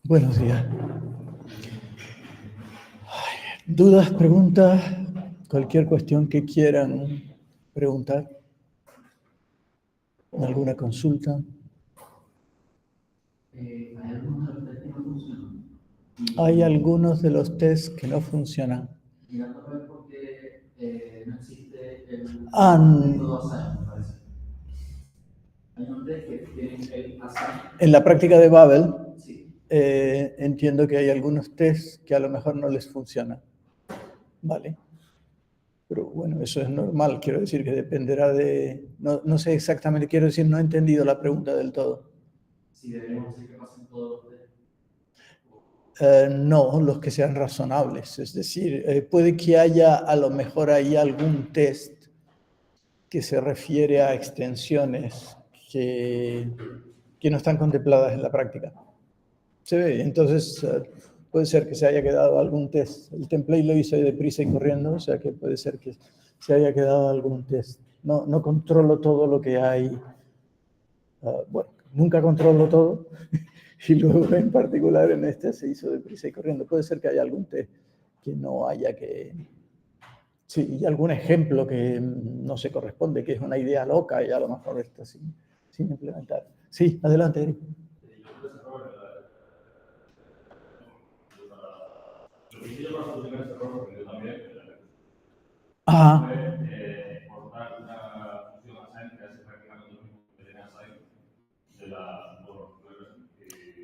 Buenos días. ¿Dudas, preguntas, cualquier cuestión que quieran preguntar? ¿Alguna consulta? Hay algunos de los tests que no funcionan. Y la cosa es porque no existe el método ASAN, me parece. Hay un test que tienen el ASAN. En la práctica de Babel, Sí. entiendo que hay algunos tests que a lo mejor no les funcionan. Vale. Pero bueno, eso es normal, quiero decir que dependerá de... No sé exactamente, quiero decir, no he entendido la pregunta del todo. Si debemos decir que pasen todos los test. No, los que sean razonables. Es decir, puede que haya a lo mejor ahí algún test que se refiere a extensiones que no están contempladas en la práctica. ¿Se ve? Entonces, puede ser que se haya quedado algún test. El template lo hice deprisa y corriendo, o sea que puede ser que se haya quedado algún test. No controlo todo lo que hay. Bueno, nunca controlo todo. Y luego en particular en este se hizo deprisa y corriendo. Puede ser que haya algún test que no haya que... Sí, y algún ejemplo que no se corresponde, que es una idea loca y a lo mejor está sin implementar. Sí, adelante, Eric. Ah.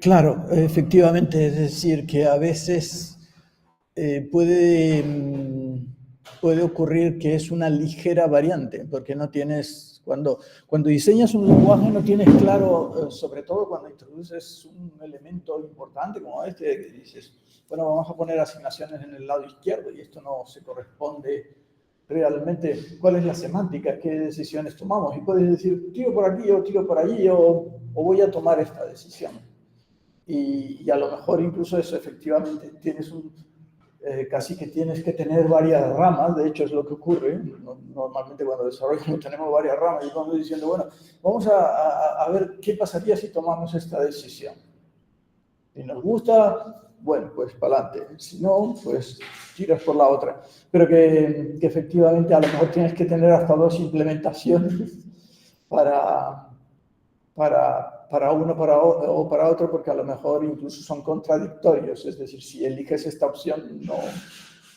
Claro, efectivamente, es decir, que a veces puede ocurrir que es una ligera variante, porque no tienes, cuando diseñas un lenguaje no tienes claro, sobre todo cuando introduces un elemento importante como este, que dices, bueno, vamos a poner asignaciones en el lado izquierdo y esto no se corresponde realmente, cuál es la semántica, qué decisiones tomamos, y puedes decir, tiro por aquí o tiro por allí o voy a tomar esta decisión. Y a lo mejor incluso eso, efectivamente, tienes casi que tienes que tener varias ramas, de hecho es lo que ocurre, normalmente cuando desarrollamos tenemos varias ramas y vamos diciendo, bueno, vamos a ver qué pasaría si tomamos esta decisión. Si nos gusta, bueno, pues para adelante, si no, pues tiras por la otra. Pero que efectivamente a lo mejor tienes que tener hasta 2 implementaciones para uno o para otro, porque a lo mejor incluso son contradictorios. Es decir, si eliges esta opción, no,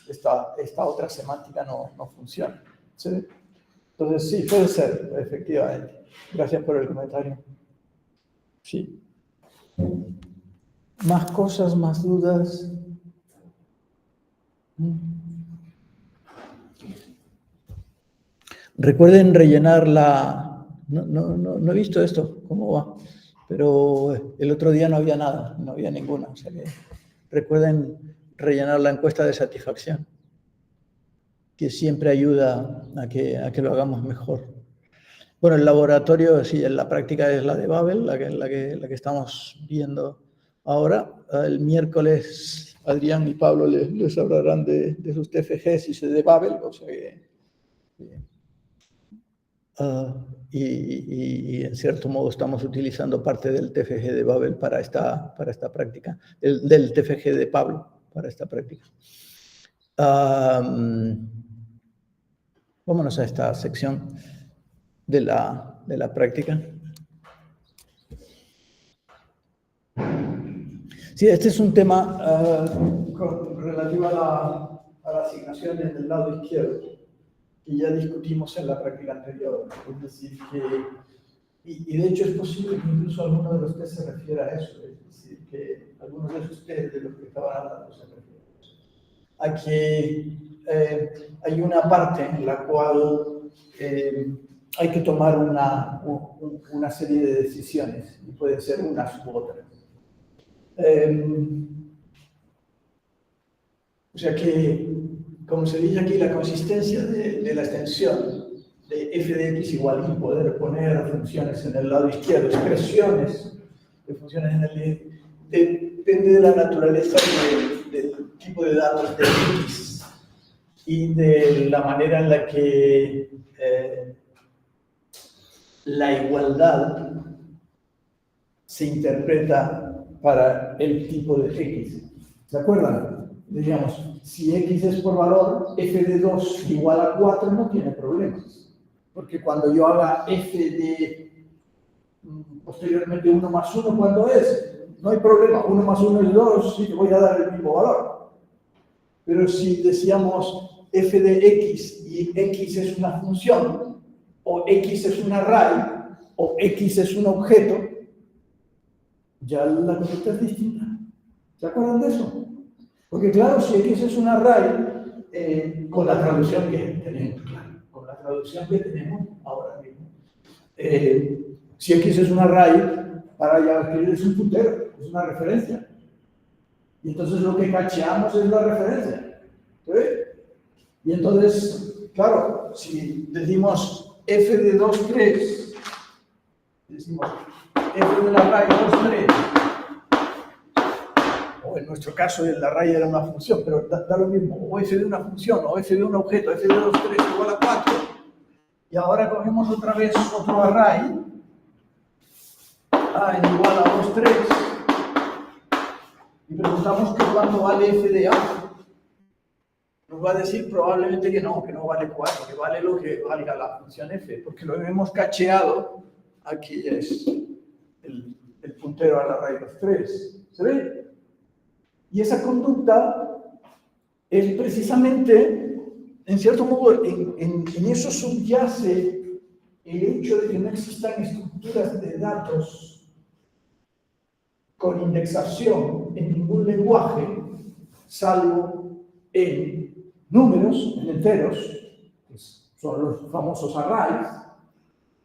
esta otra semántica no funciona. ¿Sí? Entonces, sí, puede ser, efectivamente. Gracias por el comentario. Sí. ¿Más cosas, más dudas? Recuerden rellenar la... No he visto esto, ¿cómo va? Pero el otro día no había nada, no había ninguna. O sea que recuerden rellenar la encuesta de satisfacción, que siempre ayuda a que lo hagamos mejor. Bueno, el laboratorio, sí, la práctica es la de Babel, la que estamos viendo ahora. El miércoles Adrián y Pablo les hablarán de sus TFGs y de Babel, o sea que... y en cierto modo estamos utilizando parte del TFG de Babel para esta práctica, del TFG de Pablo para esta práctica. Vámonos a esta sección de la práctica. Sí, este es un tema relativo a la asignación en el lado izquierdo, que ya discutimos en la práctica anterior. Es decir, que y de hecho es posible que incluso alguno de los test se refiera a eso, es decir, que algunos de esos test de los que estaban hablando se refieren a que hay una parte en la cual hay que tomar una serie de decisiones, y pueden ser unas u otras. O sea que, como se dice aquí, la consistencia de la extensión de f de x igual y poder poner funciones en el lado izquierdo, expresiones de funciones en el depende de la naturaleza del tipo de datos de x y de la manera en la que la igualdad se interpreta para el tipo de X. ¿Se acuerdan? Digamos, si X es por valor, f de 2 igual a 4 no tiene problemas. Porque cuando yo haga f de posteriormente 1 más 1, ¿cuánto es? No hay problema, 1 más 1 es 2 y te voy a dar el mismo valor. Pero si decíamos f de x y x es una función, o x es un array, o x es un objeto, ya la conducta es distinta. ¿Se acuerdan de eso? Porque claro, si x es un array, con la traducción que tenemos, claro, con la traducción que tenemos ahora mismo, si x es un array, para JavaScript es un puntero, es una referencia. Y entonces lo que cacheamos es la referencia. ¿Sí? Y entonces, claro, si decimos f de 2, 3, decimos f del array 2, 3, o en nuestro caso el array era una función, pero da lo mismo, o f de una función, o f de un objeto, f de 2, 3 igual a 4, y ahora cogemos otra vez otro array, a igual a 2, 3, y preguntamos que cuánto vale f de a. Nos va a decir probablemente que no vale 4, que vale lo que valga la función f, porque lo hemos cacheado, aquí es el puntero al array 2, 3. ¿Se ve? Y esa conducta es precisamente, en cierto modo, en eso subyace el hecho de que no existan estructuras de datos con indexación en ningún lenguaje, salvo en números, en enteros, que son los famosos arrays,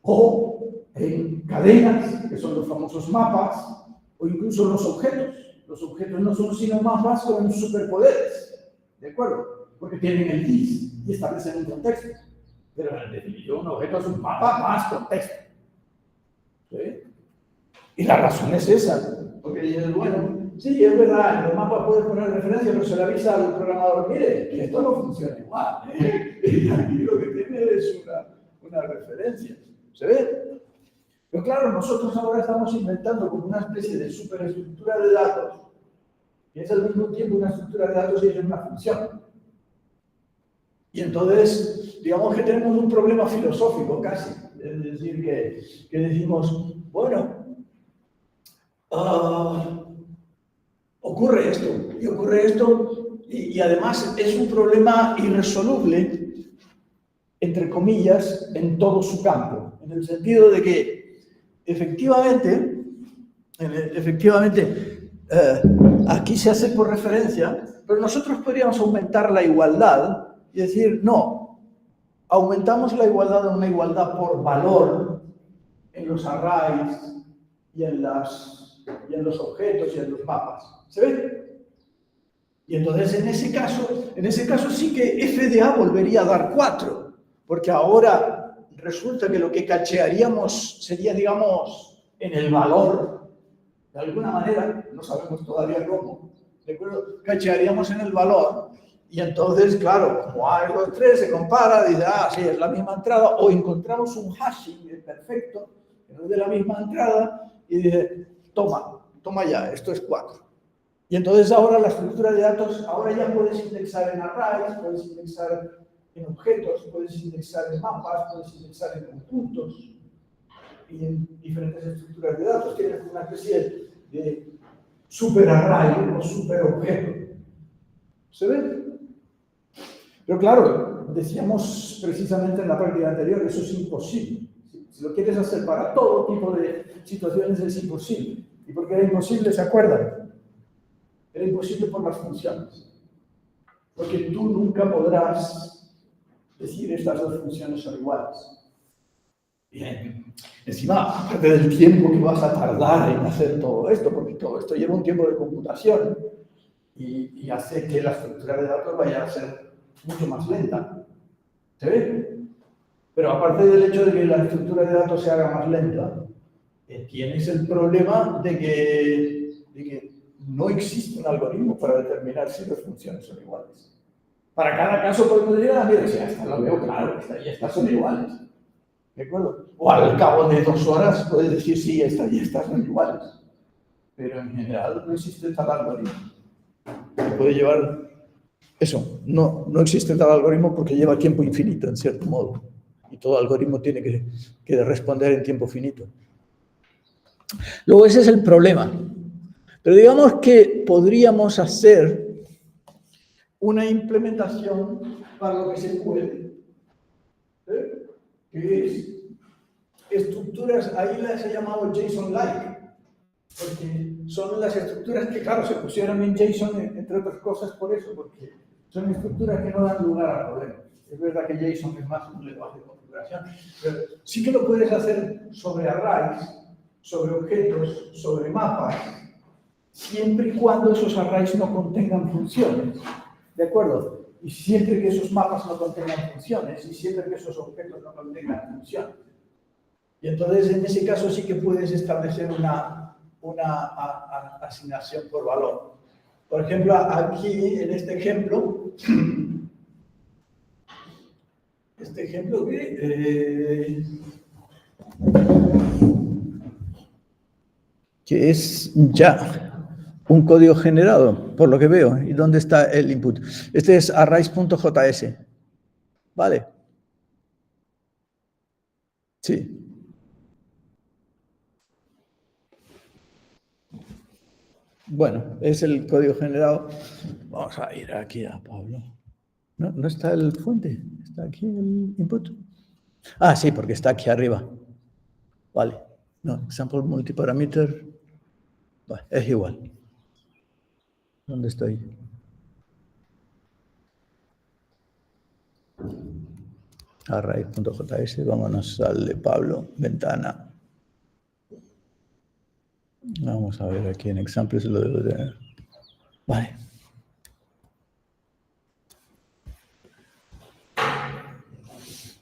o en cadenas, que son los famosos mapas, o incluso los objetos. Los objetos no son sino mapas con superpoderes, ¿de acuerdo? Porque tienen el dis y establecen un contexto. Pero en definición, un objeto es un mapa más contexto. ¿Sí? Y la razón es esa. Porque dices, bueno, sí, es verdad, en los mapas puedes poner referencia, pero se le avisa al programador, mire, que esto no funciona igual. Y aquí lo que tiene es una referencia. ¿Se ve? Pero claro, nosotros ahora estamos inventando como una especie de superestructura de datos, que es al mismo tiempo una estructura de datos y es una función. Y entonces, digamos que tenemos un problema filosófico casi. Es decir, que decimos, bueno, ocurre esto, y además es un problema irresoluble, entre comillas, en todo su campo, en el sentido de que efectivamente, aquí se hace por referencia, pero nosotros podríamos aumentar la igualdad y decir, no, aumentamos la igualdad a una igualdad por valor en los arrays y en los objetos y en los mapas. ¿Se ve? Y entonces en ese caso sí que f de a volvería a dar 4, porque ahora resulta que lo que cachearíamos sería, digamos, en el valor, de alguna manera, no sabemos todavía cómo, ¿de acuerdo? Cachearíamos en el valor, y entonces, claro, como a es 2, 3, se compara, dice, sí, es la misma entrada, o encontramos un hashing perfecto, que no es de la misma entrada, y dice, toma ya, esto es 4. Y entonces ahora la estructura de datos, ahora ya puedes indexar en arrays, puedes indexar en objetos, puedes indexar en mapas, puedes indexar en conjuntos y en diferentes estructuras de datos. Tienes una especie de superarray o superobjeto. ¿Se ve? Pero claro, decíamos precisamente en la práctica anterior, eso es imposible. Si lo quieres hacer para todo tipo de situaciones es imposible. ¿Y por qué era imposible? ¿Se acuerdan? Era imposible por las funciones. Porque tú nunca podrás decir estas dos funciones son iguales. Bien. Encima, aparte del tiempo que vas a tardar en hacer todo esto, porque todo esto lleva un tiempo de computación y hace que la estructura de datos vaya a ser mucho más lenta. ¿Se ve? Pero aparte del hecho de que la estructura de datos se haga más lenta, tienes el problema de que no existe un algoritmo para determinar si las funciones son iguales. Para cada caso podemos decir, mira, si esta lo veo claro, esta y esta son iguales. ¿De acuerdo? O al cabo de 2 horas puedes decir, sí, esta y esta son iguales. pero en general no existe tal algoritmo. Puede llevar eso, no existe tal algoritmo porque lleva tiempo infinito, en cierto modo. Y todo algoritmo tiene que responder en tiempo finito. Luego ese es el problema. Pero digamos que podríamos hacer una implementación para lo que se puede, que es estructuras, ahí las he llamado JSON-like, porque son las estructuras que, claro, se pusieron en JSON, entre otras cosas por eso, porque son estructuras que no dan lugar a problemas. Es verdad que JSON es más un lenguaje de configuración, pero sí que lo puedes hacer sobre arrays, sobre objetos, sobre mapas, siempre y cuando esos arrays no contengan funciones, ¿de acuerdo? Y siempre que esos mapas no contengan funciones, y siempre que esos objetos no contengan funciones. Y entonces, en ese caso, sí que puedes establecer una asignación por valor. Por ejemplo, aquí, en este ejemplo, que es ya un código generado, por lo que veo. ¿Y dónde está el input? Este es arrays.js. ¿Vale? Sí. Bueno, es el código generado. Vamos a ir aquí a Pablo. ¿No está el fuente? ¿Está aquí el input? Ah, sí, porque está aquí arriba. Vale. No, example multiparameter. Bueno, es igual. ¿Dónde estoy? Array.js, vámonos al de Pablo, ventana. Vamos a ver aquí en examples lo debo tener. Vale.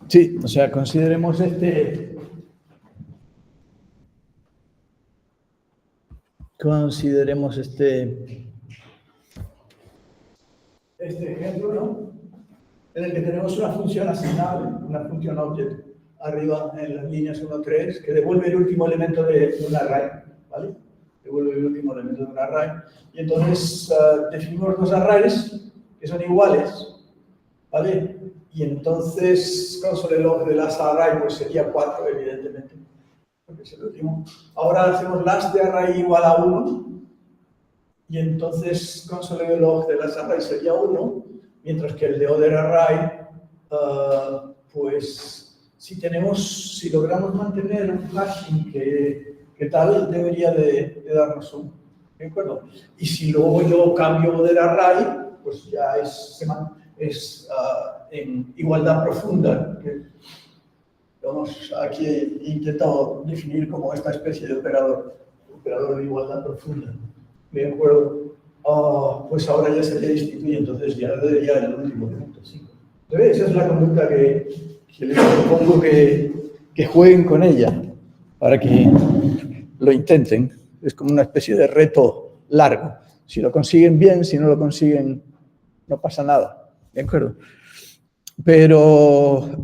Sí, o sea, consideremos este ejemplo, ¿no? En el que tenemos una función asignable, una función object, arriba en las líneas 1, 3, que devuelve el último elemento de un array, ¿vale? Devuelve el último elemento de un array. Y entonces definimos dos arrays que son iguales, ¿vale? Y entonces console log de last array pues sería 4, evidentemente, porque es el último. Ahora hacemos last de array igual a 1, y entonces console log de last array sería 1, mientras que el de other array, pues si logramos mantener un hashing que tal, debería de darnos 1, ¿de acuerdo? Y si luego yo cambio other array, pues ya es en igualdad profunda. Aquí he intentado definir como esta especie de operador de igualdad profunda. ¿De acuerdo? Pues ahora ya se le instituye, entonces ya debería el último elemento, 5. Esa es la conducta que les propongo que jueguen con ella, para que lo intenten. Es como una especie de reto largo. Si lo consiguen bien, si no lo consiguen, no pasa nada. ¿De acuerdo? Pero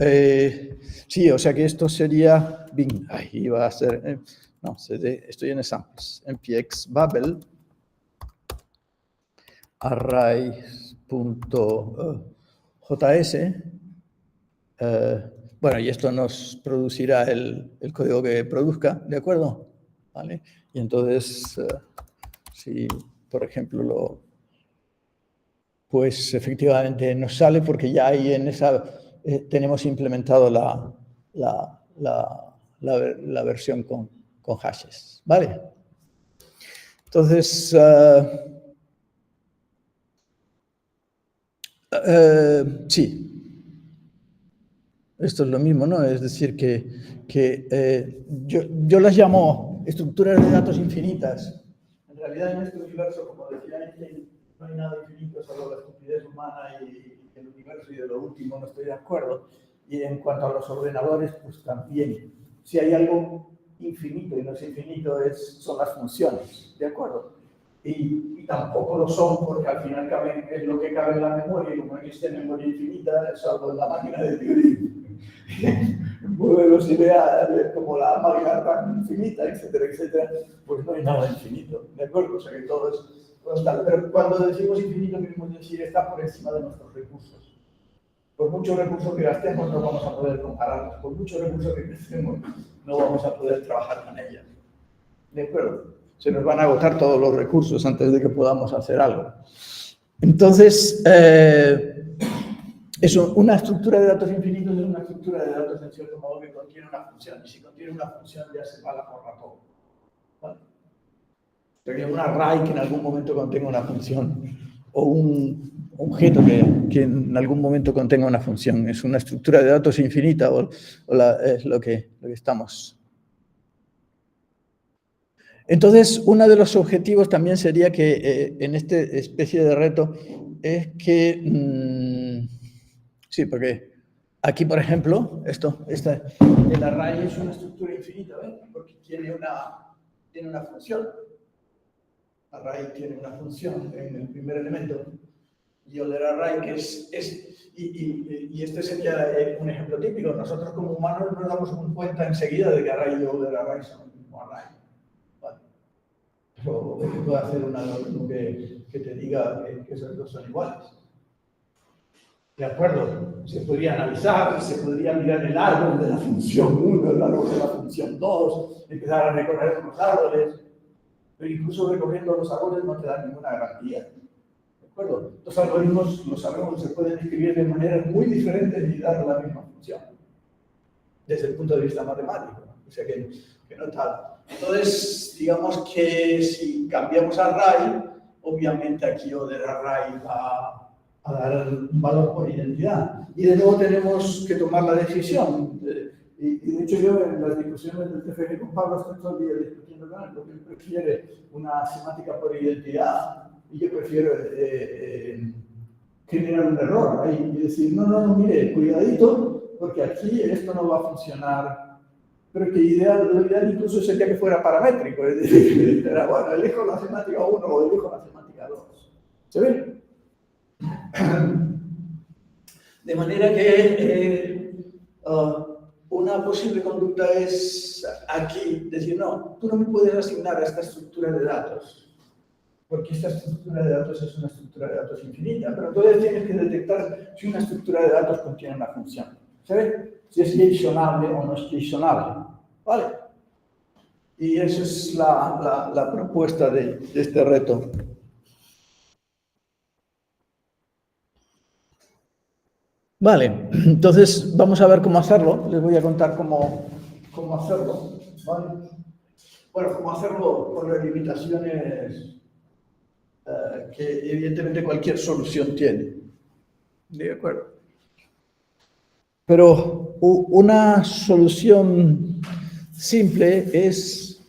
sí, o sea que esto sería Bing. Ay, iba a ser. No, estoy en examples. npx babel arrays.js. Bueno, y esto nos producirá el código que produzca, ¿de acuerdo? ¿Vale? Y entonces, si por ejemplo pues efectivamente nos sale porque ya ahí en esa tenemos implementado la versión con hashes, ¿vale? Entonces, sí, esto es lo mismo, ¿no? Es decir, que yo las llamo estructuras de datos infinitas. En realidad, en este universo, como decía Einstein, no hay nada infinito, solo la estupidez humana y el universo, y de lo último no estoy de acuerdo. Y en cuanto a los ordenadores, pues también. Si hay algo infinito y no es infinito, son las funciones, ¿de acuerdo? Y tampoco lo son porque al final es lo que cabe en la memoria, y como no existe memoria infinita, salvo en la máquina de Turing. Modelos ideales como la amalgama infinita, etcétera, etcétera, pues no hay nada infinito, ¿de acuerdo? O sea que todo es tal. Pero cuando decimos infinito queremos decir está por encima de nuestros recursos. Por muchos recursos que gastemos no vamos a poder compararlos, por muchos recursos que gastemos no vamos a poder trabajar con ellas. ¿De acuerdo? Se nos van a agotar todos los recursos antes de que podamos hacer algo. Entonces, una estructura de datos infinitos es una estructura de datos en cierto modo que contiene una función. Y si contiene una función ya se va a la porra todo. ¿Vale? Sería un array que en algún momento contenga una función o un objeto que en algún momento contenga una función. Es una estructura de datos infinita es lo que estamos. Entonces, uno de los objetivos también sería que en esta especie de reto es que, sí, porque aquí, por ejemplo, el array es una estructura infinita, ¿ven? Porque tiene una función. Array tiene una función en el primer elemento. Y el array que y este sería un ejemplo típico. Nosotros como humanos nos damos cuenta enseguida de que array y order array son el mismo array. O que pueda hacer un algoritmo que te diga que esos dos son iguales. De acuerdo, se podría analizar, se podría mirar el árbol de la función 1, el árbol de la función 2, empezar a recorrer los árboles, pero incluso recorriendo los árboles no te da ninguna garantía. ¿De acuerdo? Los algoritmos, lo sabemos, se pueden escribir de maneras muy diferentes y dar la misma función, desde el punto de vista matemático. O sea que no tal. Entonces, digamos que si cambiamos array, obviamente aquí order array va a dar un valor por identidad. Y de nuevo tenemos que tomar la decisión. Y de hecho yo en las discusiones del TFG con Pablo estoy todo el día discutiendo con él, porque él prefiere una semántica por identidad y yo prefiero generar un error ahí y decir, no, mire, cuidadito, porque aquí esto no va a funcionar. Pero que lo ideal incluso sería que fuera paramétrico, es decir, bueno, elijo la semántica 1 o elijo la semántica 2. ¿Se ve? De manera que una posible conducta es aquí decir, no, tú no me puedes asignar a esta estructura de datos, porque esta estructura de datos es una estructura de datos infinita, pero entonces tienes que detectar si una estructura de datos contiene una función. ¿Se ve? Si es JSONable o no es JSONable. ¿Vale? Y esa es la propuesta de este reto. Vale, entonces vamos a ver cómo hacerlo. Les voy a contar cómo hacerlo. ¿Vale? Bueno, cómo hacerlo con las limitaciones que evidentemente cualquier solución tiene. ¿De acuerdo? Pero una solución simple es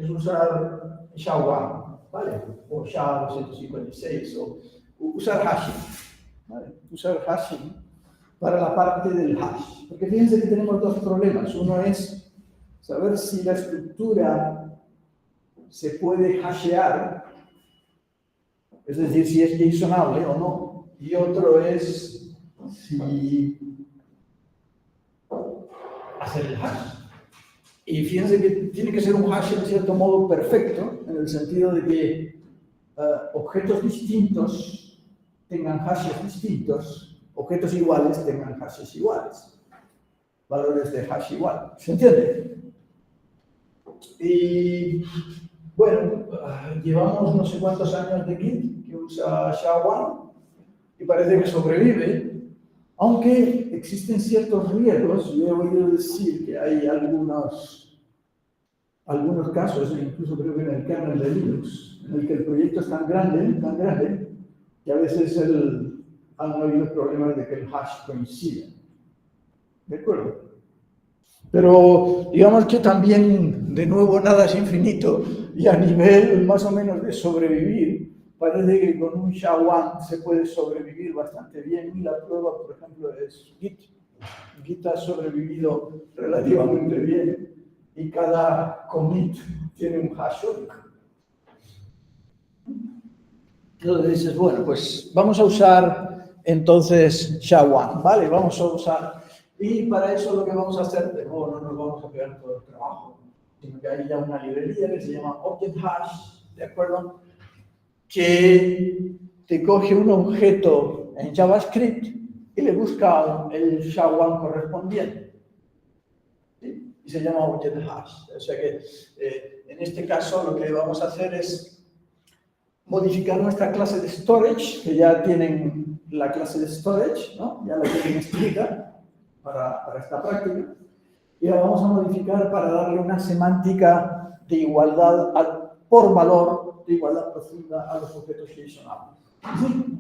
usar SHA-1, ¿vale? O SHA-256, o usar hashing, ¿vale? Usar hashing para la parte del hash. Porque fíjense que tenemos dos problemas. Uno es saber si la estructura se puede hashear, es decir, si es JSONable o no. Y otro es si hacer el hash. Y fíjense que tiene que ser un hash en cierto modo perfecto, en el sentido de que objetos distintos tengan hashes distintos, objetos iguales tengan hashes iguales, valores de hash igual. ¿Se entiende? Y bueno, llevamos no sé cuántos años de Git que usa SHA-1 y parece que sobrevive, aunque existen ciertos riesgos. Yo he oído decir que hay algunos casos, incluso creo que en el kernel de Linux, en el que el proyecto es tan grande, que a veces han habido problemas de que el hash coincida. ¿De acuerdo? Pero digamos que también, de nuevo, nada es infinito, y a nivel más o menos de sobrevivir, parece que con un SHA-1 se puede sobrevivir bastante bien, y la prueba, por ejemplo, es Git. Git ha sobrevivido relativamente bien, y cada commit tiene un hash único. Entonces dices, bueno, pues vamos a usar entonces SHA-1, ¿vale? Vamos a usar, y para eso lo que vamos a hacer, de nuevo no nos vamos a pegar todo el trabajo, sino que hay ya una librería que se llama Object Hash, ¿de acuerdo? Que te coge un objeto en JavaScript y le busca el SHA-1 correspondiente, ¿sí? Y se llama Object Hash. O sea que en este caso lo que vamos a hacer es modificar nuestra clase de storage, que ya tienen la clase de storage, ¿no? Ya la tienen escrita para esta práctica, y la vamos a modificar para darle una semántica de igualdad por valor, de igualdad profunda a los objetos JSON-ables. ¿Sí?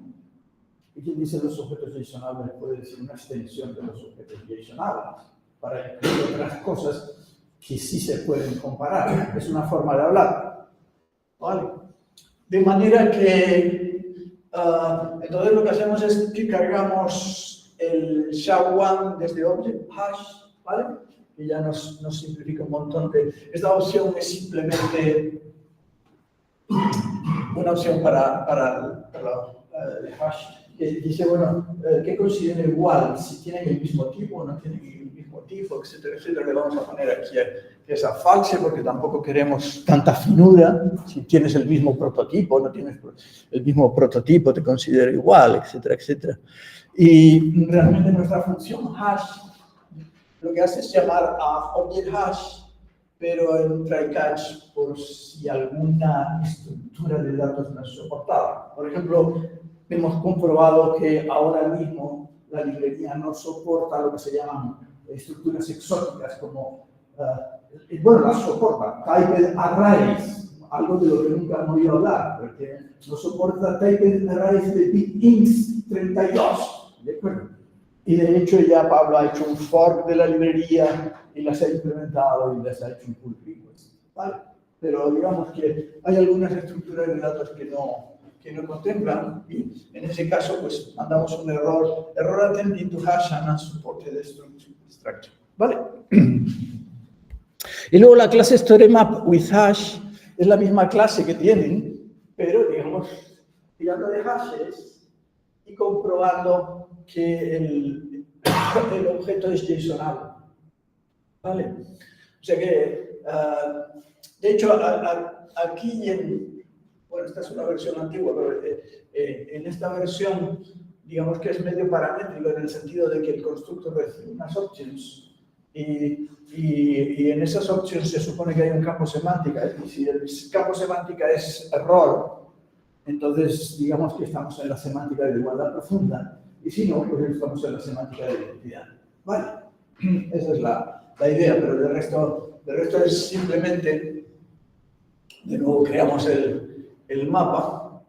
¿Y quién dice los objetos JSON-ables? Puede decir una extensión de los objetos JSON-ables para incluir otras cosas que sí se pueden comparar. Es una forma de hablar. ¿Vale? De manera que, entonces lo que hacemos es que cargamos el SHA-1 desde Object Hash, ¿vale? Que ya nos simplifica un montón de... Esta opción es simplemente una opción para el hash, que dice, bueno, ¿qué considera igual? Si tienen el mismo tipo o no tienen el mismo tipo, etcétera, etcétera. Le vamos a poner aquí esa false porque tampoco queremos tanta finura. Si tienes el mismo prototipo, no tienes el mismo prototipo, te considera igual, etcétera, etcétera. Y realmente nuestra función hash lo que hace es llamar a object hash, pero en un try catch por si alguna estructura de datos no es soportada. Por ejemplo, hemos comprobado que ahora mismo la librería no soporta lo que se llaman estructuras exóticas como, bueno, las soporta, typed arrays, algo de lo que nunca hemos oído hablar, porque no soporta typed arrays de bit int 32, ¿de acuerdo? Y de hecho ya Pablo ha hecho un fork de la librería y las ha implementado y les ha hecho un pull request, ¿vale? Pero digamos que hay algunas estructuras de datos que no contemplan y en ese caso pues mandamos un error attempting to hash an unsupported structure, ¿vale? Y luego la clase StoryMap with hash es la misma clase que tienen, pero digamos tirando de hashes y comprobando que el objeto es JSON-able, ¿vale? O sea que, de hecho, aquí bueno, esta es una versión antigua, pero en esta versión, digamos que es medio paramétrico en el sentido de que el constructor recibe unas options y en esas options se supone que hay un campo semántica, y si el campo semántica es error, entonces digamos que estamos en la semántica de igualdad profunda, y si no, pues estamos en la semántica de identidad. Vale, esa es la idea, pero de resto es simplemente, de nuevo creamos el mapa,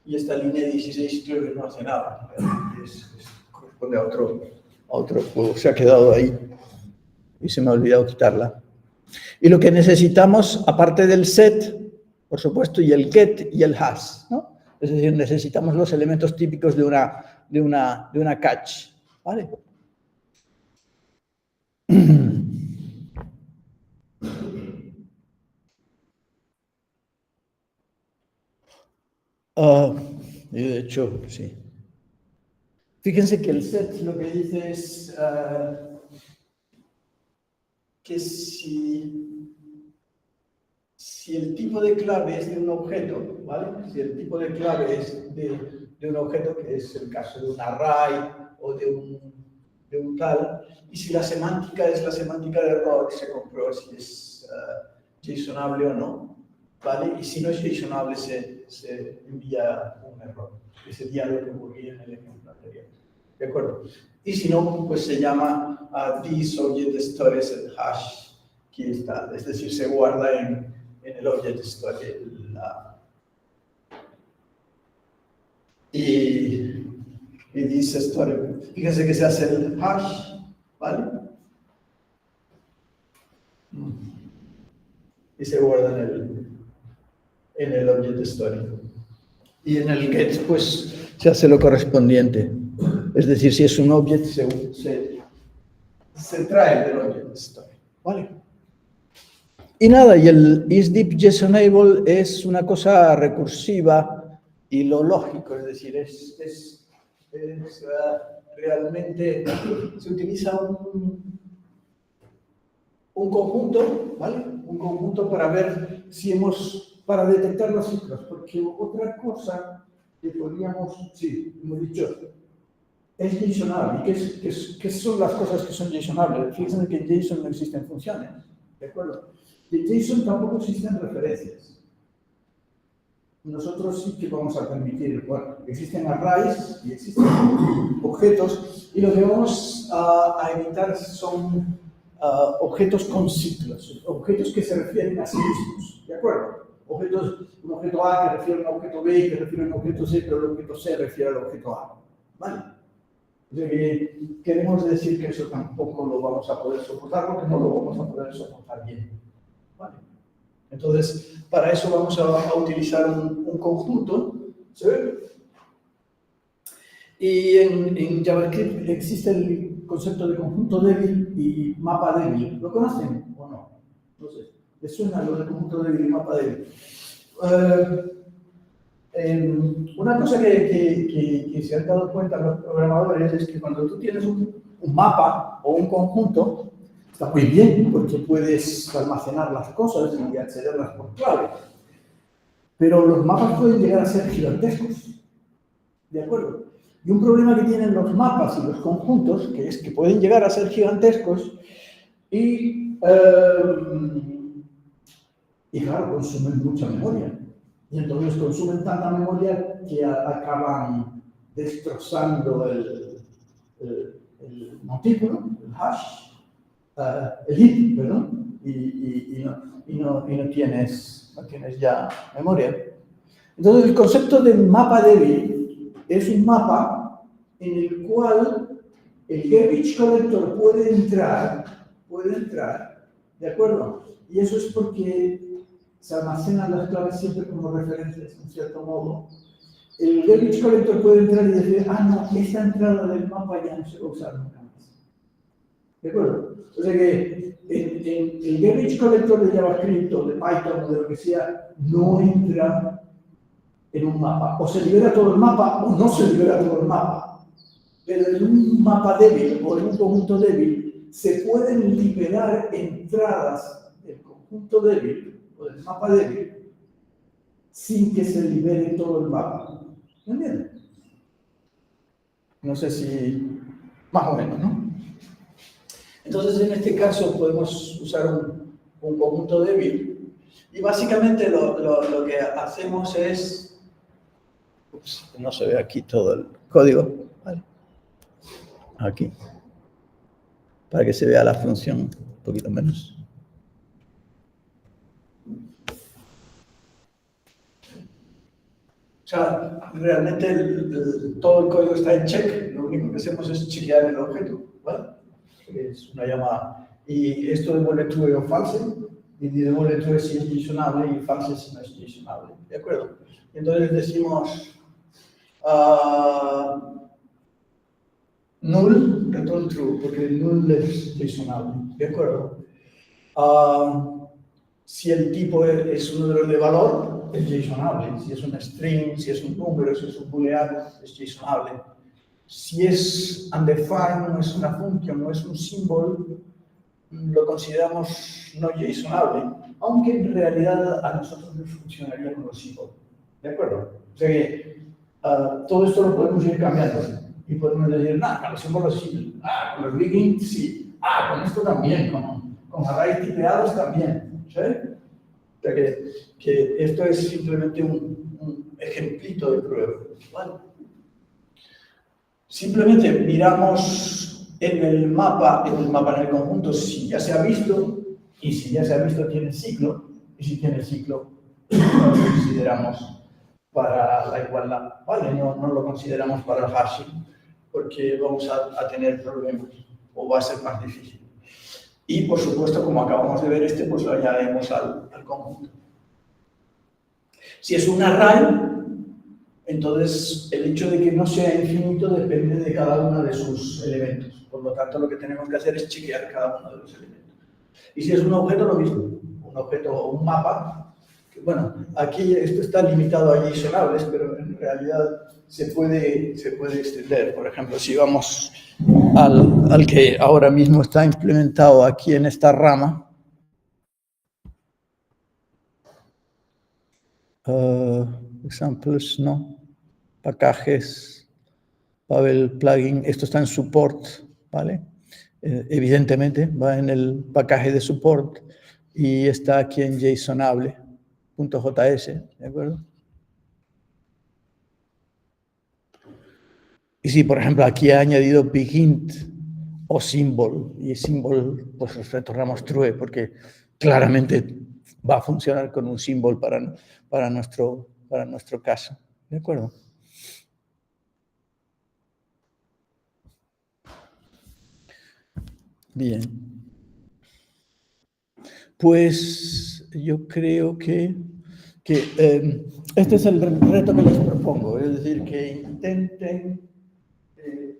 y esta línea 16 creo que no hace nada, corresponde a otro juego, se ha quedado ahí, y se me ha olvidado quitarla. Y lo que necesitamos, aparte del set, por supuesto, y el get y el hash, ¿no? Es decir, necesitamos los elementos típicos de una catch, ¿vale? Y de hecho, sí. Fíjense que el set lo que dice es que si el tipo de clave es de un objeto, ¿vale? Si el tipo de clave es de un objeto, que es el caso de un array o de un tal, y si la semántica es la semántica de error, se comprueba si es JSON-able o no, ¿vale? Y si no es JSON-able, se envía un error. Ese diálogo que ocurría en el ejemplo anterior. ¿De acuerdo? Y si no, pues se llama this object story hash, que está, es decir, se guarda en el object story. Y this story, fíjense que se hace el hash, ¿vale? Y se guarda en el object story. Y en el get, pues, se hace lo correspondiente. Es decir, si es un object, se trae del object story, ¿vale? Y nada, y el isDeep JSONable es una cosa recursiva y lo lógico, es decir, realmente se utiliza un conjunto, ¿vale? Un conjunto para ver si para detectar los ciclos, porque otra cosa que podríamos, sí, hemos dicho, es JSONable. ¿Y qué son las cosas que son JSONables? Fíjense que en JSON no existen funciones, ¿de acuerdo? En JSON tampoco existen referencias. Nosotros sí que vamos a permitir, bueno, existen arrays y existen objetos, y lo que vamos a evitar son objetos con ciclos, objetos que se refieren a sí mismos, ¿de acuerdo? Un objeto A que refiere a un objeto B, que refiere a un objeto C, pero el objeto C refiere al objeto A, ¿vale? O sea que queremos decir que eso tampoco lo vamos a poder soportar, porque no lo vamos a poder soportar bien, ¿vale? Entonces, para eso vamos a utilizar un conjunto, ¿sí? Y en JavaScript existe el concepto de conjunto débil y mapa débil. ¿Lo conocen o no? No sé. ¿Les suena lo de conjunto débil y mapa débil? Una cosa que se han dado cuenta los programadores es que cuando tú tienes un mapa o un conjunto, está muy bien porque puedes almacenar las cosas y accederlas por clave. Pero los mapas pueden llegar a ser gigantescos. ¿De acuerdo? Y un problema que tienen los mapas y los conjuntos, que es que pueden llegar a ser gigantescos y claro, consumen mucha memoria. Y entonces consumen tanta memoria que acaban destrozando el montículo, el hash, el heap, perdón, y no tienes ya memoria. Entonces el concepto de mapa débil es un mapa en el cual el garbage collector puede entrar, ¿de acuerdo? Y eso es porque se almacenan las claves siempre como referencias, en cierto modo. El garbage collector puede entrar y decir, no, esta entrada del mapa ya no se va a usar nunca más. ¿De acuerdo? O sea que en el garbage collector de JavaScript o de Python o de lo que sea, no entra en un mapa. O se libera todo el mapa o no se libera todo el mapa. Pero en un mapa débil o en un conjunto débil se pueden liberar entradas del conjunto débil o del mapa débil sin que se libere todo el mapa. ¿Me entienden? No sé si más o menos, ¿no? Entonces, en este caso podemos usar un conjunto débil y básicamente lo que hacemos es... Ups, no se ve aquí todo el código, ¿vale? Aquí, para que se vea la función un poquito menos. O sea, realmente todo el código está en check, lo único que hacemos es chequear el objeto, ¿vale? Es una llamada. Y esto devuelve true o false, y devuelve true si es JSONable y false si no es JSONable, ¿de acuerdo? Y entonces decimos null, return true, porque el null es JSONable, ¿de acuerdo? Si el tipo es un número de valor, es JSONable. Si es un string, si es un número, si es un booleano, es JSONable. Si es undefined, no es una función, no es un símbolo, lo consideramos no JSONable, aunque en realidad a nosotros nos funcionaría con los símbolos. ¿De acuerdo? O sea que todo esto lo podemos ir cambiando y podemos decir, con los símbolos sí, con los links sí, con esto también, con arrays tipeados también. ¿Sí? O sea que esto es simplemente un ejemplito de prueba. ¿Vale? Simplemente miramos en el mapa, en el conjunto, si ya se ha visto, y si ya se ha visto tiene ciclo, y si tiene ciclo, no lo consideramos para la igualdad, ¿vale? No lo consideramos para el hashing, porque vamos a tener problemas, o va a ser más difícil. Y, por supuesto, como acabamos de ver pues lo añadimos al conjunto. Si es un array, entonces el hecho de que no sea infinito depende de cada uno de sus elementos. Por lo tanto, lo que tenemos que hacer es chequear cada uno de los elementos. Y si es un objeto, lo mismo. Un objeto o un mapa Bueno, aquí esto está limitado a JSONables, pero en realidad se puede extender. Por ejemplo, si vamos al que ahora mismo está implementado aquí en esta rama, examples, no, paquetes, Babel plugin, esto está en support, ¿vale? Evidentemente va en el paquete de support y está aquí en JSONable.js, ¿de acuerdo? Y si, por ejemplo, aquí he añadido begin o symbol, y symbol, pues retornamos true, porque claramente va a funcionar con un symbol para nuestro caso, ¿de acuerdo? Bien. Pues yo creo que este es el reto que les propongo, es decir, que intenten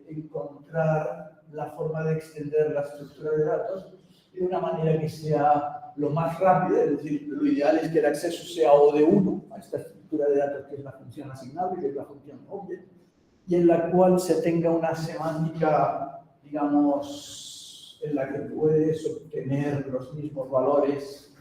encontrar la forma de extender la estructura de datos de una manera que sea lo más rápida, es decir, lo ideal es que el acceso sea O de 1 a esta estructura de datos que es la función asignable, que es la función object, y en la cual se tenga una semántica, digamos, en la que puedes obtener los mismos valores,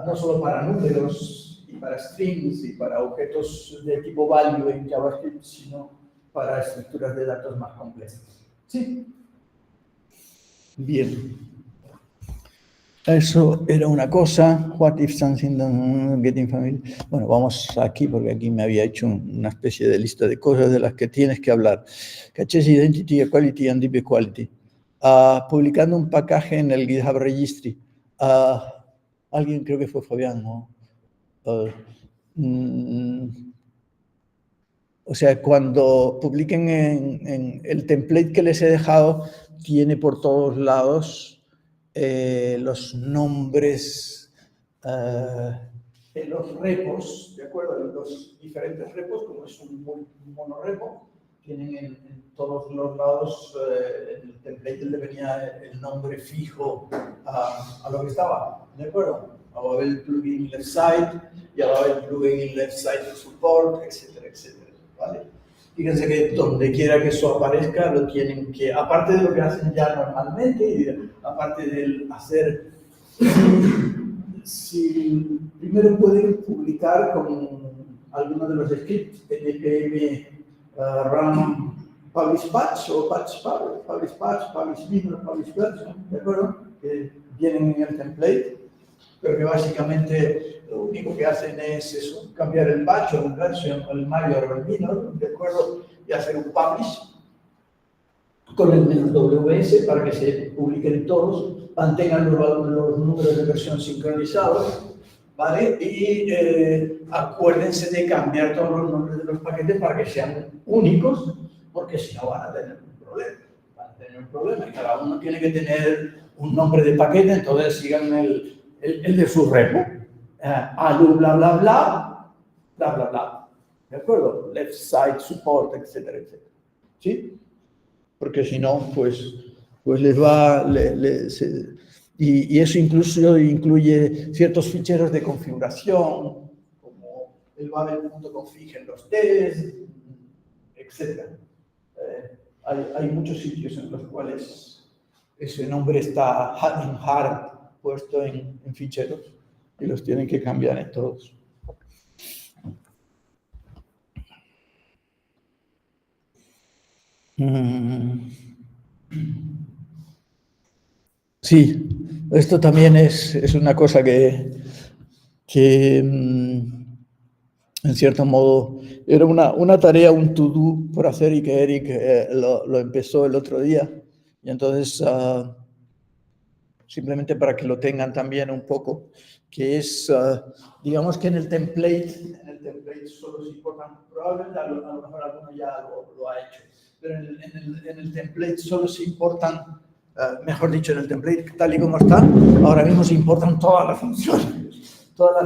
no solo para números y para strings y para objetos de tipo value en JavaScript, sino para estructuras de datos más complejas. ¿Sí? Bien. Eso era una cosa. What if something getting familiar? Bueno, vamos aquí porque aquí me había hecho una especie de lista de cosas de las que tienes que hablar. Caches Identity, Equality and Deep Equality. Publicando un paquete en el GitHub Registry. Alguien, creo que fue Fabián, ¿no? O sea, cuando publiquen en el template que les he dejado, tiene por todos lados los nombres en los repos, ¿de acuerdo? En los diferentes repos, como es un monorepo, tienen en todos los lados en el template donde venía el nombre fijo a lo que estaba, ¿de acuerdo? A Babel plugin left side y a Babel plugin left side support, etcétera, etcétera, ¿vale? Fíjense que donde quiera que eso aparezca, lo tienen que, aparte de lo que hacen ya normalmente, y aparte de hacer, si primero pueden publicar con alguno de los scripts, npm run publish patch o patch publish patch, publish minor, publish version, ¿de acuerdo? Que vienen en el template, pero que básicamente lo único que hacen es eso, cambiar el batch o el version o el mayor o el minor, ¿de acuerdo? Y hacer un publish con el -ws para que se publiquen todos, mantengan los números de versión sincronizados, ¿vale? Y acuérdense de cambiar todos los nombres de los paquetes para que sean únicos, porque si no van a tener un problema. Van a tener un problema y cada uno tiene que tener un nombre de paquete, entonces sigan el de su repo. Alu, bla, bla, bla, bla, bla, bla. ¿De acuerdo? Left side support, etcétera, etcétera. ¿Sí? Porque si no, pues les va... y eso incluso incluye ciertos ficheros de configuración, como el babel.config en los tests, etcétera. Hay muchos sitios en los cuales ese nombre está en hard puesto en ficheros y los tienen que cambiar en todos. Sí, esto también es una cosa que en cierto modo era una tarea, un to-do por hacer y que Eric lo empezó el otro día. Y entonces, simplemente para que lo tengan también un poco, que es, digamos que en el template solo se importan, probablemente a lo mejor alguno ya lo ha hecho, pero en el template solo se importan, mejor dicho, en el template tal y como está, ahora mismo se importan todas las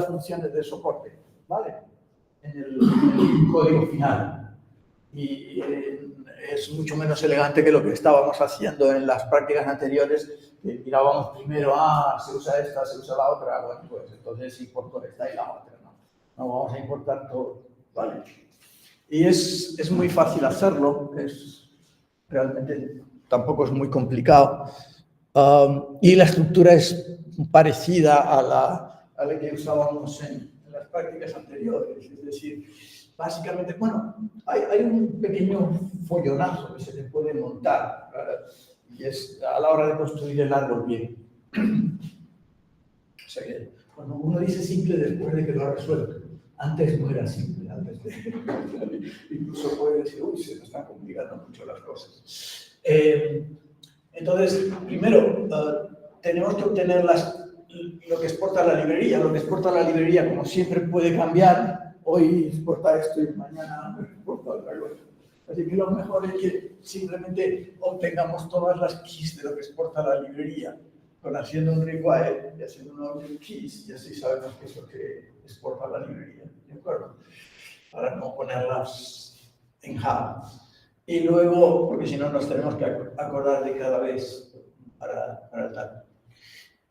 funciones de soporte, ¿vale? En el código final. Y es mucho menos elegante que lo que estábamos haciendo en las prácticas anteriores, que mirábamos primero, se usa esta, se usa la otra, bueno, pues entonces importo esta y la otra, ¿no? No vamos a importar todo, ¿vale? Y es muy fácil hacerlo, realmente tampoco es muy complicado. Y la estructura es parecida a la que usábamos en las prácticas anteriores, es decir, básicamente, bueno, hay un pequeño follonazo que se le puede montar, y es a la hora de construir el árbol bien. O sea que cuando uno dice simple después de que lo ha resuelto, antes no era simple, incluso puede decir, uy, se me están complicando mucho las cosas. Entonces, primero, tenemos que obtener lo que exporta la librería. Lo que exporta la librería, como siempre, puede cambiar. Hoy exporta esto y mañana exporta otra cosa. Así que lo mejor es que simplemente obtengamos todas las keys de lo que exporta la librería, haciendo un require y haciendo un object keys, y así sabemos qué es lo que exporta la librería, ¿de acuerdo? Para no ponerlas en Java. Y luego, porque si no nos tenemos que acordar de cada vez para tal.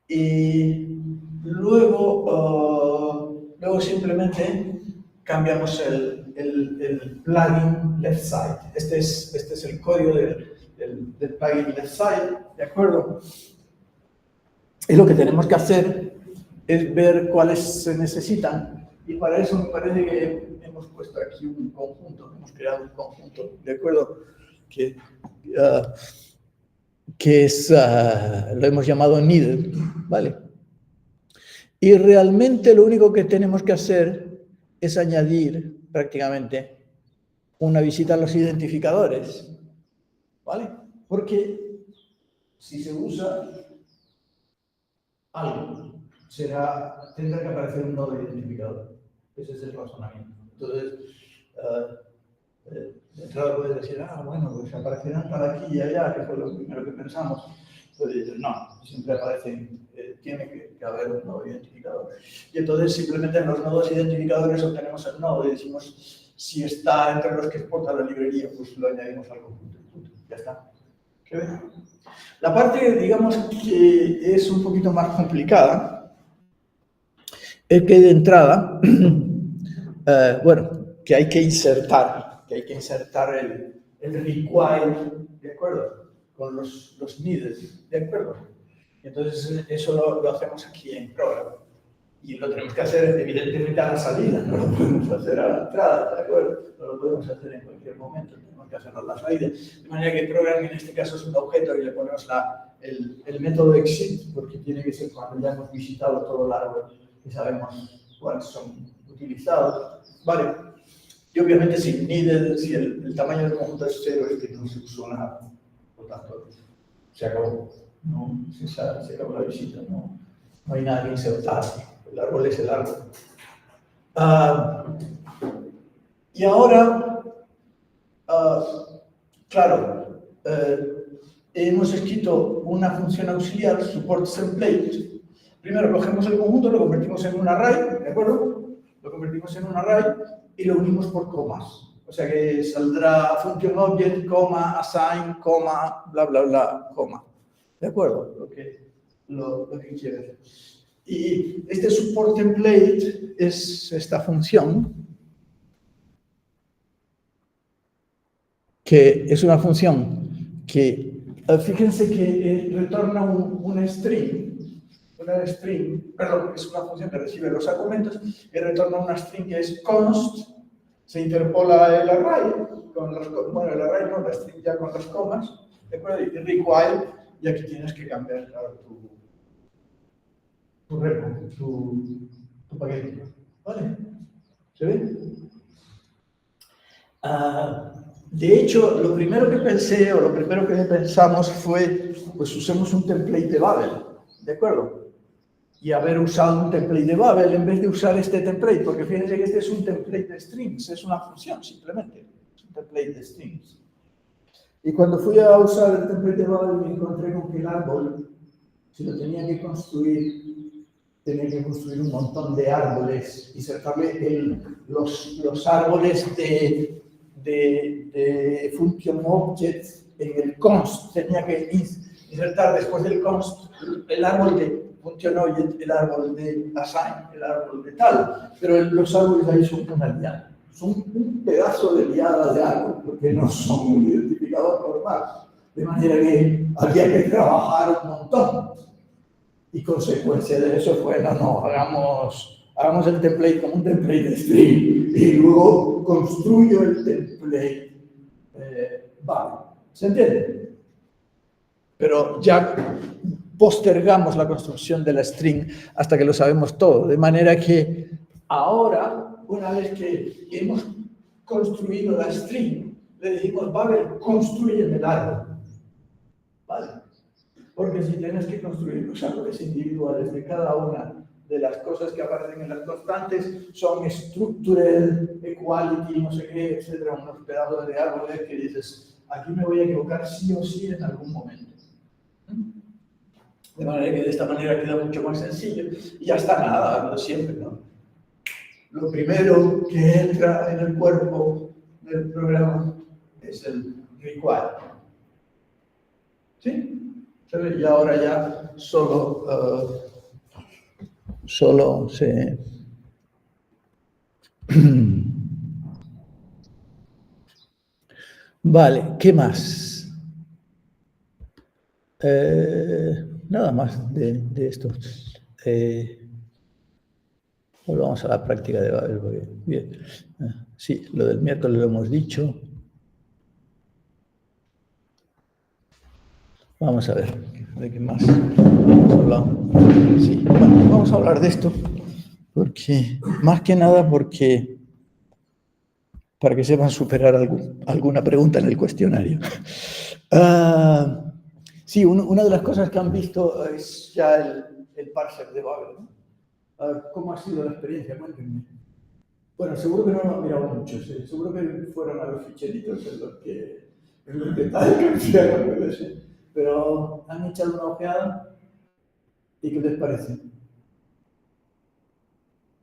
Y luego simplemente cambiamos el plugin left side. Este es el código del plugin left side, ¿de acuerdo? Y lo que tenemos que hacer es ver cuáles se necesitan. Y para eso me parece que hemos puesto aquí un conjunto, hemos creado un conjunto, ¿de acuerdo? Que lo hemos llamado needed, ¿vale? Y realmente lo único que tenemos que hacer es añadir prácticamente una visita a los identificadores, ¿vale? Porque si se usa algo, tendrá que aparecer un nodo identificador. Ese es el razonamiento. Entonces, de entrada puedes decir, bueno, pues aparecerán para aquí y allá, que fue lo primero que pensamos. Entonces, no, siempre aparecen, tiene que haber un nodo identificador. Y entonces simplemente en los nodos identificadores obtenemos el nodo y decimos, si está entre los que exporta la librería, pues lo añadimos al conjunto. Ya está. ¿Qué ven? La parte, digamos, que es un poquito más complicada, es que de entrada, que hay que insertar el require, ¿de acuerdo? Con los needed, ¿de acuerdo? Entonces, eso lo hacemos aquí en Program. Y lo tenemos que hacer, evidentemente, a la salida, no lo podemos hacer a la entrada, ¿de acuerdo? No lo podemos hacer en cualquier momento, tenemos que hacerlo a la salida. De manera que Program, en este caso, es un objeto y le ponemos el método exit, porque tiene que ser cuando ya hemos visitado todo el árbol y sabemos cuáles son utilizados. Vale. Y obviamente, si el tamaño del conjunto es 0, es que no se usó nada. Por tanto, se acabó. No, se acabó la visita, no hay nada que insertar. El árbol es el árbol. Y ahora, claro, hemos escrito una función auxiliar, support template. Primero cogemos el conjunto, lo convertimos en un array, ¿de acuerdo? Lo convertimos en un array y lo unimos por comas. O sea que saldrá function object, coma, assign, coma, bla, bla, bla, coma. ¿De acuerdo? Lo que quiere hacer. Y este support template es esta función, que es una función que, fíjense que retorna un string, perdón, es una función que recibe los argumentos y retorna una string que es const, se interpola el array, el array no, la string ya con las comas, ¿de acuerdo? Y require, y aquí tienes que cambiar, claro, tu repo, tu paquete, ¿vale? ¿Se ve? De hecho, lo primero que pensé, o lo primero que pensamos fue, pues usemos un template de Babel, ¿de acuerdo? Y haber usado un template de Babel en vez de usar este template, porque fíjense que este es un template de strings, es una función simplemente, es un template de strings. Y cuando fui a usar el template de Babel me encontré con que el árbol, si lo tenía que construir un montón de árboles, insertarle los árboles de de function object en el const. Tenía que insertar después del const el árbol de function object, el árbol de assign, el árbol de tal. Pero los árboles ahí son una liada. Son un pedazo de liada de árbol, porque no son un identificador normal. De manera que había que trabajar un montón. Y consecuencia de eso fue, no, hagamos el template como un template de string y luego construyo el template. Vale, ¿se entiende? Pero ya postergamos la construcción de la string hasta que lo sabemos todo, de manera que ahora, una vez que hemos construido la string, le decimos, Babel, construye el árbol. ¿Vale? Porque si tienes que construir los árboles individuales de cada una de las cosas que aparecen en las constantes, son structural, equality, no sé qué, etcétera, unos pedazos de árboles que dices, aquí me voy a equivocar sí o sí en algún momento. De manera que de esta manera queda mucho más sencillo y ya está nada, lo siempre, ¿no? Lo primero que entra en el cuerpo del programa es el require. ¿Sí? Y ahora ya solo se... Vale, ¿qué más? Nada más de esto. Volvamos a la práctica de Babel. Porque, bien. Sí, lo del miércoles lo hemos dicho. Vamos a ver, ¿de qué más vamos a hablar? Sí, bueno, vamos a hablar de esto, porque, más que nada porque, para que sepan superar alguna pregunta en el cuestionario. Sí, una de las cosas que han visto es ya el parser de Babel, ¿no? ¿Cómo ha sido la experiencia? Cuéntenme. Bueno, seguro que no lo han mirado mucho, ¿sí? Seguro que fueron a los ficheritos en los que tal cambiaron, no sé. Pero han echado una ojeada y ¿qué les parece?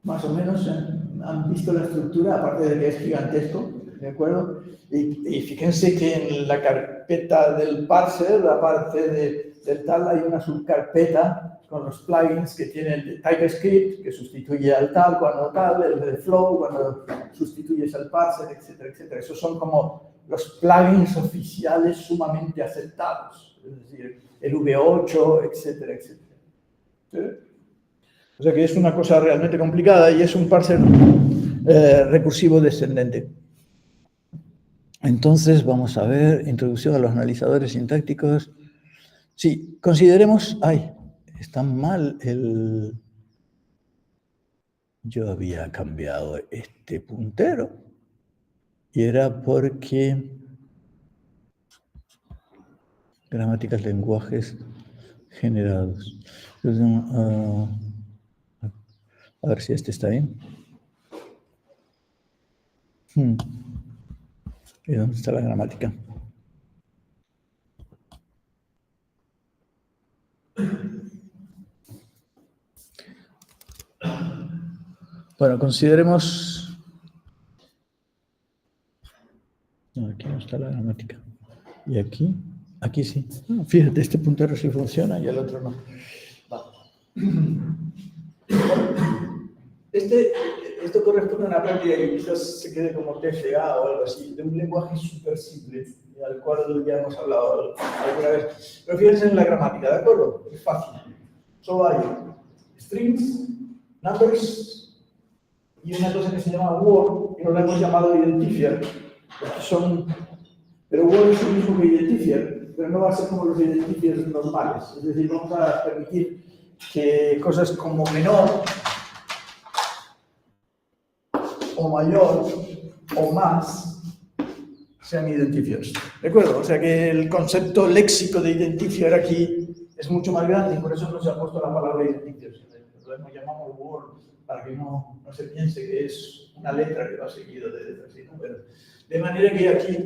Más o menos han visto la estructura, aparte de que es gigantesco, ¿de acuerdo? Y fíjense que en la carpeta del parser, la parte del tal, hay una subcarpeta con los plugins que tiene el TypeScript, que sustituye al tal cuando tal, el de Flow cuando sustituyes al parser, etcétera, etcétera. Esos son como los plugins oficiales sumamente aceptados. Es decir, el V8, etcétera, etcétera. ¿Sí? O sea que es una cosa realmente complicada y es un parser recursivo descendente. Entonces, vamos a ver, introducción a los analizadores sintácticos. Sí, consideremos, está mal yo había cambiado este puntero y era porque gramáticas, lenguajes generados. A ver si este está bien. ¿Y dónde está la gramática? Bueno, consideremos... No, aquí no está la gramática. ¿Y aquí? Aquí sí. Fíjate, este puntero sí funciona y el otro no. Va. Esto corresponde a una práctica que quizás se quede como TFA o algo así, de un lenguaje súper simple, al cual ya hemos hablado alguna vez. Pero fíjense en la gramática, ¿de acuerdo? Es fácil. Solo hay strings, numbers y una cosa que se llama word, que no la hemos llamado identifier, porque son... Pero word es lo mismo que identifier, pero no va a ser como los identifiers normales. Es decir, vamos a permitir que cosas como menor o mayor o más sean identifiers. ¿De acuerdo? O sea que el concepto léxico de identifier aquí es mucho más grande y por eso no se ha puesto la palabra identifiers. Lo llamamos word para que no se piense que es una letra que va seguido de letras y números. De manera que aquí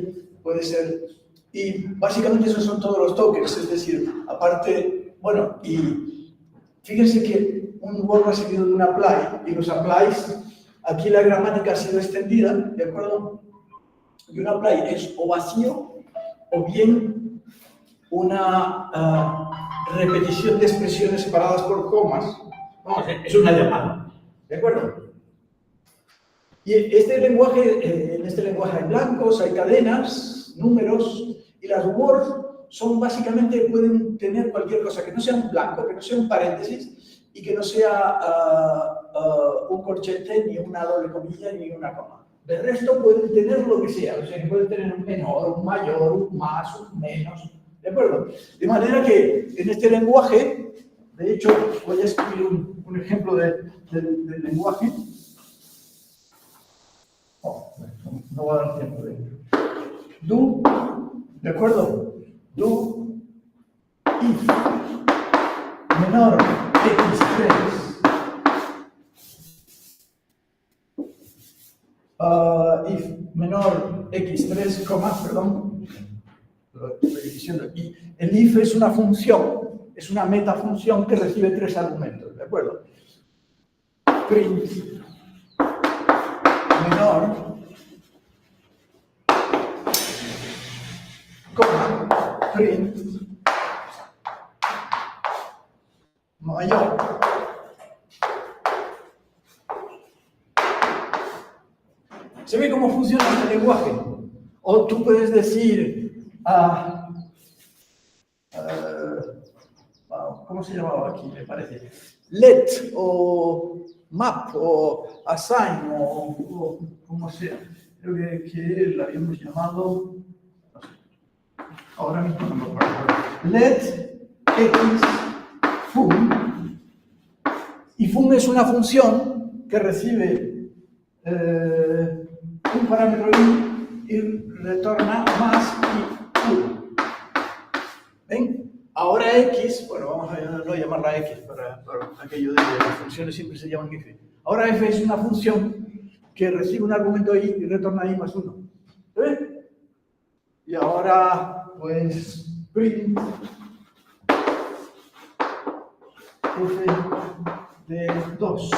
puede ser... Y básicamente esos son todos los tokens, es decir, aparte, bueno, y fíjense que un word va seguido de un apply y los applies... Aquí la gramática ha sido extendida, ¿de acuerdo? Y un apply es o vacío o bien una repetición de expresiones separadas por comas. Vamos, es una llamada. ¿De acuerdo? Y este lenguaje, en este lenguaje hay blancos, hay cadenas, números, y las words son básicamente, pueden tener cualquier cosa, que no sea un blanco, que no sea un paréntesis, y que no sea un corchete, ni una doble comilla, ni una coma. De resto pueden tener lo que sea, o sea, que pueden tener un menor, un mayor, un más, un menos, ¿de acuerdo? De manera que en este lenguaje, de hecho, voy a escribir un ejemplo del lenguaje. No va a dar tiempo de do, ¿de acuerdo? Do, if, menor, x3. If menor x3, perdón. Lo estoy diciendo. Y el if es una función, es una metafunción que recibe 3 argumentos, ¿de acuerdo? Print menor, print mayor. ¿Se ve cómo funciona este lenguaje? O tú puedes decir, ¿cómo se llamaba aquí? Me parece. Let o map o assign o como sea. Creo que lo habíamos llamado. No sé. Ahora mismo no me acuerdo. Let x fun. Y fun es una función que recibe un parámetro y retorna más y 1. ¿Ven? Ahora x, bueno, vamos a no llamarla x para aquello de que las funciones siempre se llaman f. Ahora f es una función que recibe un argumento y retorna i más 1. ¿Ven? Y ahora, pues, print f de 2.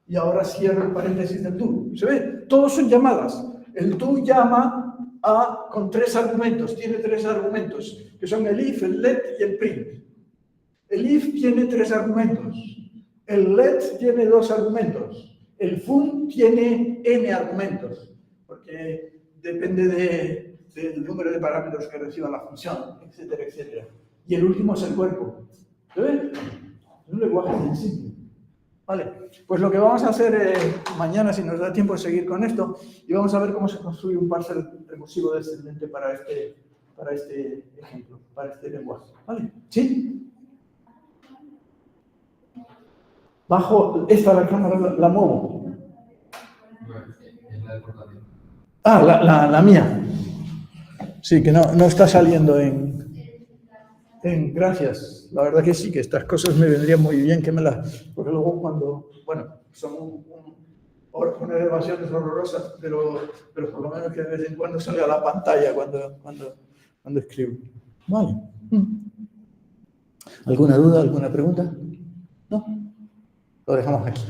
Y ahora cierro el paréntesis del do. ¿Se ve? Todos son llamadas. El do llama con 3 argumentos. Tiene 3 argumentos, que son el if, el let y el print. El if tiene 3 argumentos. El let tiene 2 argumentos. El fun tiene n argumentos, porque depende del número de parámetros que reciba la función, etcétera, etcétera. Y el último es el cuerpo. ¿Se ve? Es un lenguaje muy simple. Vale, pues lo que vamos a hacer mañana, si nos da tiempo de seguir con esto, y vamos a ver cómo se construye un parser recursivo descendente para este ejemplo, para este lenguaje. ¿Vale? ¿Sí? Bajo esta la cámara la muevo. La mía. Sí, que no está saliendo en... Gracias. La verdad que sí, que estas cosas me vendrían muy bien que me las... Porque luego cuando... Bueno, son una elevación es horrorosa, pero por lo menos que de vez en cuando salga a la pantalla cuando escribo. Vale. ¿Alguna duda, alguna pregunta? ¿No? Lo dejamos aquí.